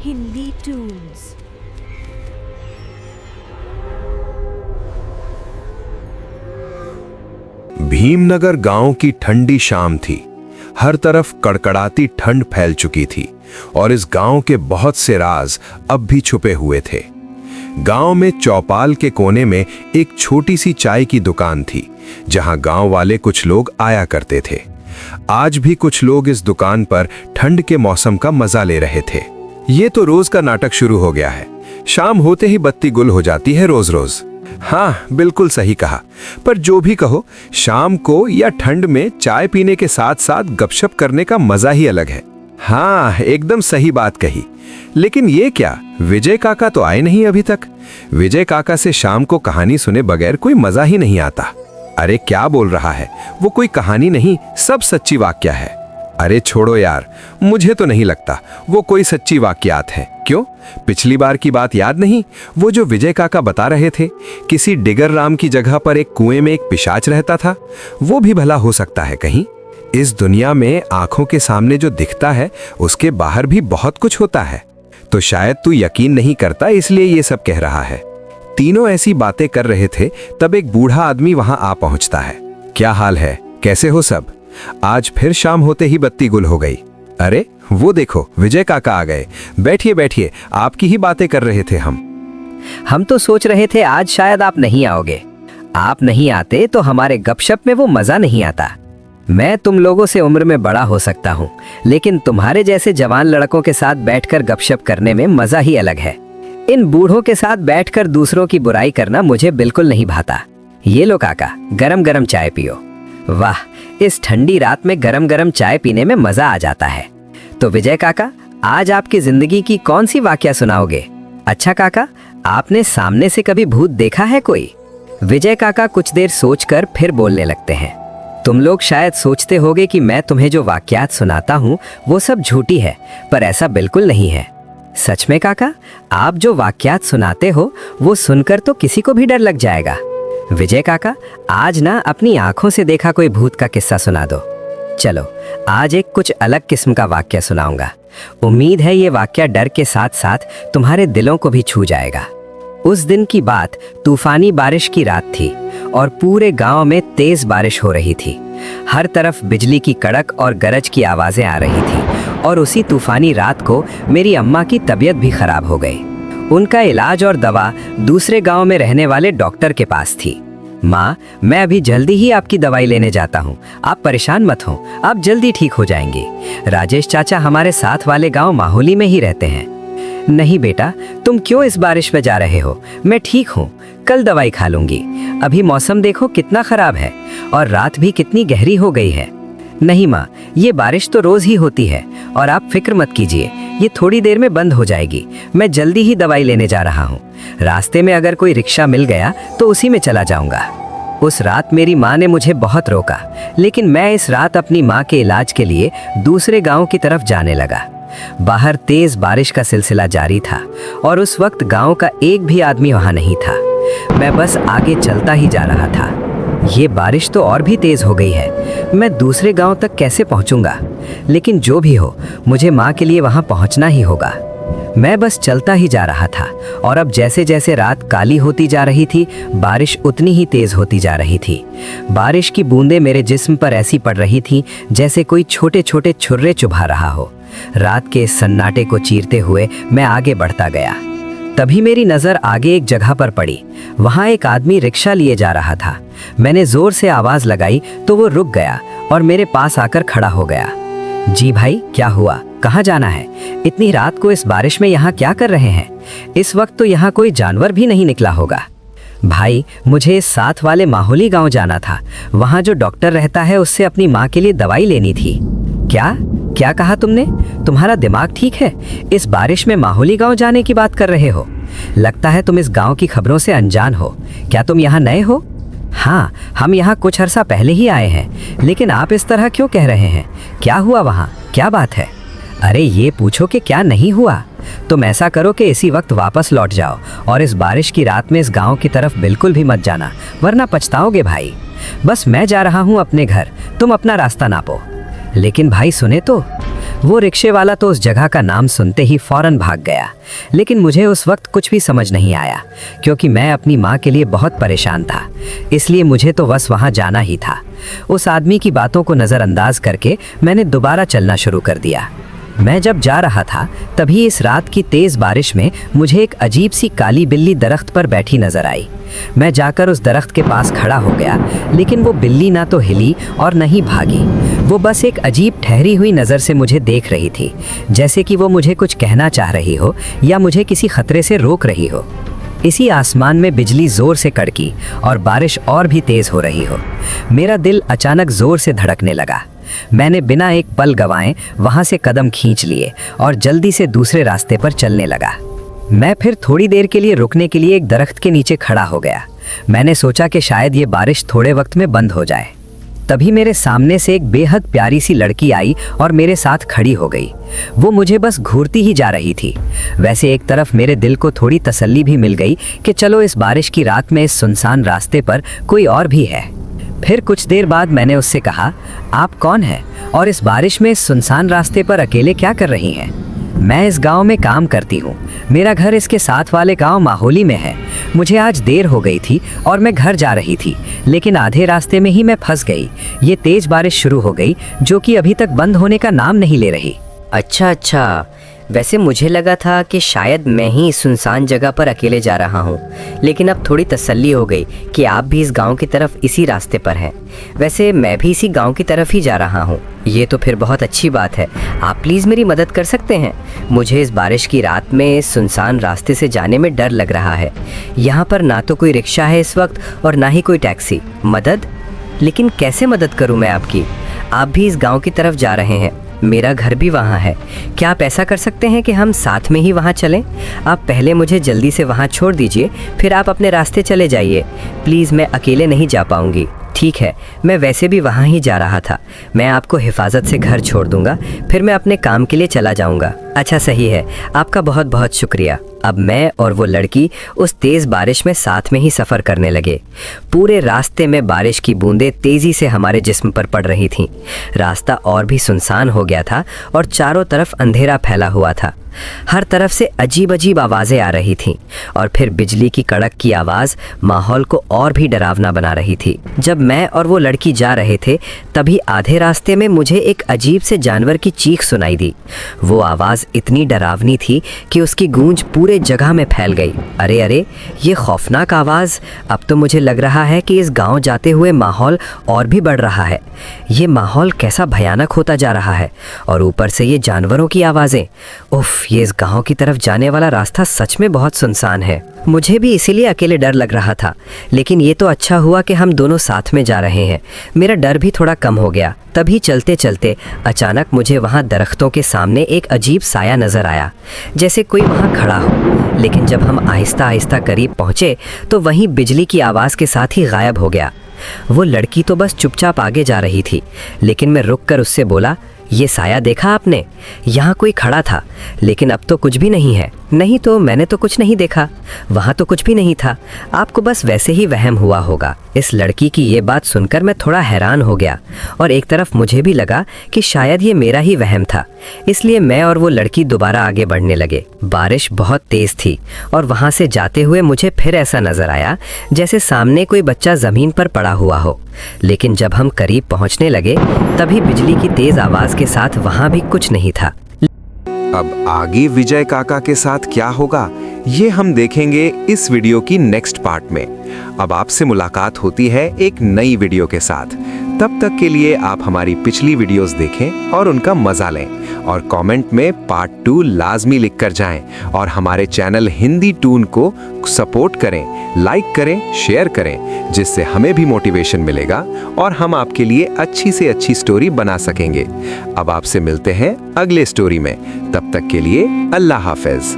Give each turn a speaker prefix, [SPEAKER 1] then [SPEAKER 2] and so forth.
[SPEAKER 1] Hindi tunes.
[SPEAKER 2] Bhimnagar गांव की ठंडी शाम थी। हर तरफ कड़कड़ाती ठंड फैल चुकी थी और इस गांव के बहुत से राज अब भी छुपे हुए थे। गांव में चौपाल के कोने में एक छोटी सी चाय की दुकान थी, जहां गांव वाले कुछ लोग आया करते थे। आज भी कुछ लोग इस दुकान पर ठंड के मौसम का मजा ले रहे थे। ये तो रोज का नाटक शुरू हो गया है। शाम होते ही बत्ती गुल हो जाती है रोज रोज। हाँ, बिल्कुल सही कहा। पर जो भी कहो, शाम को या ठंड में चाय पीने के साथ साथ गपशप करने का मजा ही अलग है। हाँ, एकदम सही बात कही। लेकिन ये क्या, विजय काका तो आए नहीं अभी तक। विजय काका से शाम को कहानी सुने बगैर कोई मजा ही नहीं आता। अरे क्या बोल रहा है, वो कोई कहानी नहीं, सब सच्ची वाक्या है। अरे छोड़ो यार, मुझे तो नहीं लगता वो कोई सच्ची वाकयात है। क्यों, पिछली बार की बात याद नहीं? वो जो विजय काका बता रहे थे, किसी डिगर राम की जगह पर एक कुएं में एक पिशाच रहता था। वो भी भला हो सकता है कहीं? इस दुनिया में आंखों के सामने जो दिखता है, उसके बाहर भी बहुत कुछ होता है। तो शायद तू यकीन नहीं करता, इसलिए ये सब कह रहा है। तीनों ऐसी बातें कर रहे थे, तब एक बूढ़ा आदमी वहां आ पहुंचता है। क्या हाल है, कैसे हो सब? आज फिर शाम होते ही बत्ती गुल हो गई। अरे वो देखो, विजय काका आ गए। बैठिए बैठिए, आपकी ही बातें कर रहे थे हम
[SPEAKER 3] तो सोच रहे थे आज शायद आप नहीं आओगे। आप नहीं आते तो हमारे गपशप में वो मजा नहीं आता। मैं तुम लोगों से उम्र में बड़ा हो सकता हूँ, लेकिन तुम्हारे जैसे जवान लड़कों के साथ बैठकर गपशप करने में मजा ही अलग है। इन बूढ़ों के साथ बैठकर दूसरों की बुराई करना मुझे बिल्कुल नहीं भाता। ये लो काका, गरम गरम चाय पियो। वाह, इस ठंडी रात में गरम गरम चाय पीने में मजा आ जाता है। तो विजय काका, आज आपकी जिंदगी की कौन सी वाकया सुनाओगे? अच्छा काका, आपने सामने से कभी भूत देखा है कोई? विजय काका कुछ देर सोचकर फिर बोलने लगते हैं। तुम लोग शायद सोचते होगे कि मैं तुम्हें जो वाकयात सुनाता हूँ वो सब झूठी है, पर ऐसा बिल्कुल नहीं है। सच में काका, आप जो वाकयात सुनाते हो वो सुनकर तो किसी को भी डर लग जाएगा। विजय काका, आज ना अपनी आंखों से देखा कोई भूत का किस्सा सुना दो। चलो, आज एक कुछ अलग किस्म का वाक्य सुनाऊंगा। उम्मीद है ये वाक्य डर के साथ साथ तुम्हारे दिलों को भी छू जाएगा। उस दिन की बात तूफानी बारिश की रात थी और पूरे गांव में तेज बारिश हो रही थी। हर तरफ बिजली की कड़क और गरज की आवाजें आ रही थी और उसी तूफानी रात को मेरी अम्मा की तबीयत भी खराब हो गई। उनका इलाज और दवा दूसरे गांव में रहने वाले डॉक्टर के पास थी। माँ, मैं अभी जल्दी ही आपकी दवाई लेने जाता हूँ, आप परेशान मत हो, आप जल्दी ठीक हो जाएंगी। राजेश चाचा हमारे साथ वाले गांव माहौली में ही रहते हैं। नहीं बेटा, तुम क्यों इस बारिश में जा रहे हो? मैं ठीक हूँ, कल दवाई खा लूंगी। अभी मौसम देखो कितना खराब है और रात भी कितनी गहरी हो गई है। नहीं माँ, ये बारिश तो रोज ही होती है और आप फिक्र मत कीजिए, ये थोड़ी देर में बंद हो जाएगी। मैं जल्दी ही दवाई लेने जा रहा हूँ। रास्ते में अगर कोई रिक्शा मिल गया तो उसी में चला जाऊंगा। उस रात मेरी माँ ने मुझे बहुत रोका, लेकिन मैं इस रात अपनी माँ के इलाज के लिए दूसरे गांव की तरफ जाने लगा। बाहर तेज बारिश का सिलसिला जारी था और उस वक्त गांव का एक भी आदमी वहां नहीं था। मैं बस आगे चलता ही जा रहा था। ये बारिश तो और भी तेज हो गई है, मैं दूसरे गांव तक कैसे पहुंचूंगा? लेकिन जो भी हो, मुझे माँ के लिए वहां पहुंचना ही होगा। मैं बस चलता ही जा रहा था और अब जैसे जैसे रात काली होती जा रही थी, बारिश उतनी ही तेज होती जा रही थी। बारिश की बूंदें मेरे जिस्म पर ऐसी पड़ रही थी जैसे कोई छोटे छोटे छुर्रे चुभा रहा हो। रात के इस सन्नाटे को चीरते हुए मैं आगे बढ़ता गया। तभी मेरी नजर आगे एक जगह पर पड़ी। वहां एक आदमी रिक्शा लिए जा रहा था। मैंने जोर से आवाज लगाई तो वो रुक गया और मेरे पास आकर खड़ा हो गया। जी भाई, क्या हुआ? कहाँ जाना है? इतनी रात को इस बारिश में यहाँ क्या कर रहे हैं? इस वक्त तो यहाँ कोई जानवर भी नहीं निकला होगा। भाई, मुझे इस साथ वाले माहौली गांव जाना था। वहाँ जो डॉक्टर रहता है उससे अपनी माँ के लिए दवाई लेनी थी। क्या क्या कहा तुमने? तुम्हारा दिमाग ठीक है? इस बारिश में माहौली गांव जाने की बात कर रहे हो? लगता है तुम इस गांव की खबरों से अनजान हो। क्या तुम यहाँ नए हो? हाँ, हम यहाँ कुछ अरसा पहले ही आए हैं, लेकिन आप इस तरह क्यों कह रहे हैं? क्या हुआ वहाँ? क्या बात है? अरे ये पूछो कि क्या नहीं हुआ। तुम ऐसा करो कि इसी वक्त वापस लौट जाओ और इस बारिश की रात में इस गांव की तरफ बिल्कुल भी मत जाना, वरना पछताओगे भाई। बस मैं जा रहा हूँ अपने घर, तुम अपना रास्ता नापो। लेकिन भाई सुने तो, वो रिक्शे वाला तो उस जगह का नाम सुनते ही फौरन भाग गया। लेकिन मुझे उस वक्त कुछ भी समझ नहीं आया, क्योंकि मैं अपनी माँ के लिए बहुत परेशान था। इसलिए मुझे तो बस वहाँ जाना ही था। उस आदमी की बातों को नज़रअंदाज करके मैंने दोबारा चलना शुरू कर दिया। मैं जब जा रहा था तभी इस रात की तेज बारिश में मुझे एक अजीब सी काली बिल्ली दरख्त पर बैठी नजर आई। मैं जाकर उस दरख्त के पास खड़ा हो गया, लेकिन वो बिल्ली ना तो हिली और न ही भागी। वो बस एक अजीब ठहरी हुई नज़र से मुझे देख रही थी, जैसे कि वो मुझे कुछ कहना चाह रही हो या मुझे किसी खतरे से रोक रही हो। इसी आसमान में बिजली जोर से कड़की और बारिश और भी तेज हो रही हो। मेरा दिल अचानक जोर से धड़कने लगा। मैंने बिना एक पल गवाए वहां से कदम खींच लिए और जल्दी से दूसरे रास्ते पर चलने लगा। मैं फिर थोड़ी देर के लिए रुकने के लिए एक दरख्त के नीचे खड़ा हो गया। मैंने सोचा कि शायद ये बारिश थोड़े वक्त में बंद हो जाए। तभी मेरे सामने से एक बेहद प्यारी सी लड़की आई और मेरे साथ खड़ी हो गई। वो मुझे बस घूरती ही जा रही थी। वैसे एक तरफ मेरे दिल को थोड़ी तसल्ली भी मिल गई कि चलो इस बारिश की रात में इस सुनसान रास्ते पर कोई और भी है। फिर कुछ देर बाद मैंने उससे कहा, आप कौन हैं और इस बारिश में इस सुनसान रास्ते पर अकेले क्या कर रही हैं? मैं इस गांव में काम करती हूँ। मेरा घर इसके साथ वाले गांव माहौली में है। मुझे आज देर हो गई थी और मैं घर जा रही थी, लेकिन आधे रास्ते में ही मैं फंस गई। ये तेज बारिश शुरू हो गई, जो कि अभी तक बंद होने का नाम नहीं ले रही।
[SPEAKER 1] अच्छा, वैसे मुझे लगा था कि शायद मैं ही इस सुनसान जगह पर अकेले जा रहा हूँ, लेकिन अब थोड़ी तसल्ली हो गई कि आप भी इस गांव की तरफ इसी रास्ते पर हैं। वैसे मैं भी इसी गांव की तरफ ही जा रहा हूँ। ये तो फिर बहुत अच्छी बात है। आप प्लीज़ मेरी मदद कर सकते हैं? मुझे इस बारिश की रात में इस सुनसान रास्ते से जाने में डर लग रहा है। यहाँ पर ना तो कोई रिक्शा है इस वक्त और ना ही कोई टैक्सी। मदद? लेकिन कैसे मदद करूँ मैं आपकी? आप भी इस गाँव की तरफ जा रहे हैं, मेरा घर भी वहाँ है। क्या आप ऐसा कर सकते हैं कि हम साथ में ही वहाँ चलें? आप पहले मुझे जल्दी से वहाँ छोड़ दीजिए, फिर आप अपने रास्ते चले जाइए। प्लीज़, मैं अकेले नहीं जा पाऊँगी। ठीक है, मैं वैसे भी वहाँ ही जा रहा था। मैं आपको हिफाजत से घर छोड़ दूँगा, फिर मैं अपने काम के लिए चला जाऊँगा। अच्छा, सही है। आपका बहुत बहुत शुक्रिया। अब मैं और वो लड़की उस तेज़ बारिश में साथ में ही सफ़र करने लगे। पूरे रास्ते में बारिश की बूंदें तेज़ी से हमारे जिस्म पर पड़ रही थीं। रास्ता और भी सुनसान हो गया था और चारों तरफ अंधेरा फैला हुआ था। हर तरफ से अजीब अजीब आवाज़ें आ रही थीं और फिर बिजली की कड़क की आवाज़ माहौल को और भी डरावना बना रही थी। जब मैं और वो लड़की जा रहे थे तभी आधे रास्ते में मुझे एक अजीब से जानवर की चीख सुनाई दी। वो आवाज़ इतनी डरावनी थी कि उसकी गूंज पूरे जगह में फैल गई। अरे, ये खौफनाक आवाज़! अब तो मुझे लग रहा है कि इस गांव जाते हुए माहौल और भी बढ़ रहा है। ये माहौल कैसा भयानक होता जा रहा है और ऊपर से ये जानवरों की आवाज़ें। उफ, ये इस गांव की तरफ जाने वाला रास्ता सच में बहुत सुनसान है। मुझे भी इसीलिए अकेले डर लग रहा था, लेकिन ये तो अच्छा हुआ कि हम दोनों साथ में जा रहे हैं। मेरा डर भी थोड़ा कम हो गया। तभी चलते चलते अचानक मुझे वहाँ दरख्तों के सामने एक अजीब साया नज़र आया, जैसे कोई वहाँ खड़ा हो। लेकिन जब हम आहिस्ता आहिस्ता करीब पहुँचे तो वहीं बिजली की आवाज़ के साथ ही गायब हो गया। वो लड़की तो बस चुपचाप आगे जा रही थी, लेकिन मैं रुककर उससे बोला, ये साया देखा आपने? यहाँ कोई खड़ा था, लेकिन अब तो कुछ भी नहीं है। नहीं तो मैंने तो कुछ नहीं देखा, वहाँ तो कुछ भी नहीं था। आपको बस वैसे ही वहम हुआ होगा। इस लड़की की ये बात सुनकर मैं थोड़ा हैरान हो गया और एक तरफ मुझे भी लगा कि शायद ये मेरा ही वहम था। इसलिए मैं और वो लड़की दोबारा आगे बढ़ने लगे। बारिश बहुत तेज थी और वहाँ से जाते हुए मुझे फिर ऐसा नजर आया जैसे सामने कोई बच्चा जमीन पर पड़ा हुआ हो। लेकिन जब हम करीब पहुँचने लगे तभी बिजली की तेज आवाज के साथ वहाँ भी कुछ नहीं था।
[SPEAKER 2] अब आगे विजय काका के साथ क्या होगा ये हम देखेंगे इस वीडियो की नेक्स्ट पार्ट में। अब आपसे मुलाकात होती है एक नई वीडियो के साथ। तब तक के लिए आप हमारी पिछली वीडियोस देखें और उनका मजा लें और कमेंट में पार्ट 2 लाजमी लिख कर जाएं और हमारे चैनल हिंदी टून को सपोर्ट करें, लाइक करें, शेयर करें, जिससे हमें भी मोटिवेशन मिलेगा और हम आपके लिए अच्छी से अच्छी स्टोरी बना सकेंगे। अब आपसे मिलते हैं अगले स्टोरी में। तब तक के लिए अल्लाह हाफिज।